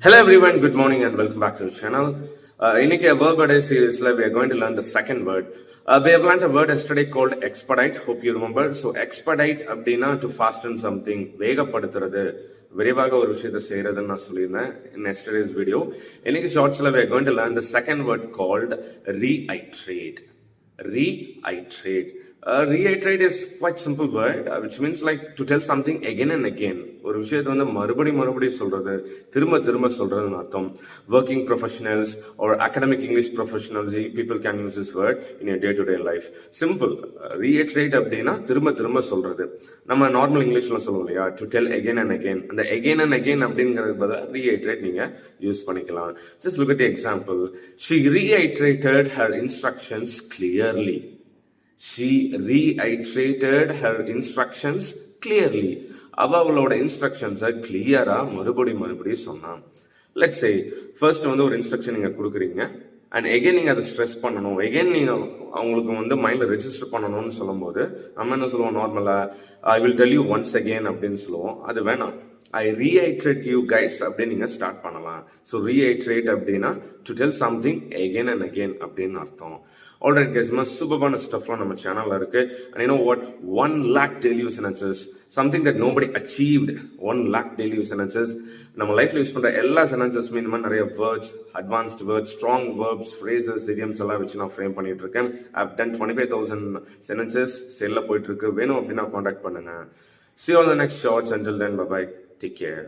Hello everyone, good morning and welcome back to the channel. இன்னைக்கு verb a day seriesல we are going to learn the second word. We have learned a word yesterday called expedite. Hope you remember. So expedite அப்படின்னா to fasten something, வேகப்படுத்துறது, விரைவாக ஒரு விஷயத்தை செய்யறதுன்னு நான் சொல்லியிருந்தேன் in yesterday's video. இன்னைக்கு ஷார்ட்ஸ்ல we are going to learn the second word called reiterate. Reiterate. Reiterate is quite simple word, which means like to tell something again and again. ஒரு விஷயத்தை வந்து மறுபடி சொல்றது, திரும்ப சொல்றதுன்னு அர்த்தம். Working professionals or academic English professionals, people can use this word in your day-to-day life. Simple. Reiterate அப்படின்னா திரும்ப சொல்றது. நம்ம நார்மல் இங்கிலீஷ்ல சொல்லுவோம் இல்லையா, to tell again and again. அந்த again and again அப்படிங்கிறது பதிலா reiterate நீங்க யூஸ் பண்ணிக்கலாம். Just look at the example. She reiterated her instructions clearly. She reiterated her instructions clearly. அவளோட இன்ஸ்ட்ரக்ஷன்ஸை கிளியரா மறுபடி சொன்னான். லெட்ஸ் சே ஃபர்ஸ்ட் வந்து ஒரு இன்ஸ்ட்ரக்ஷன் நீங்க கொடுக்குறீங்க அண்ட் எகைன் நீங்க அதை ஸ்ட்ரெஸ் பண்ணணும், எகைன் நீங்க அவங்களுக்கு வந்து மைண்ட்ல ரெஜிஸ்டர் பண்ணணும்னு சொல்லும் போது நம்ம என்ன சொல்லுவோம், நார்மலா I will tell you once again அப்படின்னு சொல்லுவோம். அது வேணாம், ஐ ரீஐட்ரேட் யூ கைஸ் அப்படின்னு நீங்க ஸ்டார்ட் பண்ணலாம். ஸோ ரீஐட்ரேட் அப்படின்னா to tell something again and again அப்படின்னு அர்த்தம். Alright guys, சூப்பரான ஸ்டஃப்லாம் நம்ம சேனல்ல இருக்கு. And you know what? 1 lakh daily use sentences, something that nobody achieved. 1 lakh daily use sentences. நம்ம லைஃப்ல யூஸ் பண்ற எல்லா சென்டென்சஸ்மே இந்த மாதிரி நிறைய words, advanced words, strong verbs, phrases, idioms எல்லாம் வச்சு நான் ஃப்ரேம் பண்ணிட்டு இருக்கேன். I've done 25,000 sentences. செல்ல போயிட்டு இருக்கு. வேணும் அப்படின்னா காண்டாக்ட் பண்ணுங்க. See you on the next shorts. Until then, bye bye. Take care.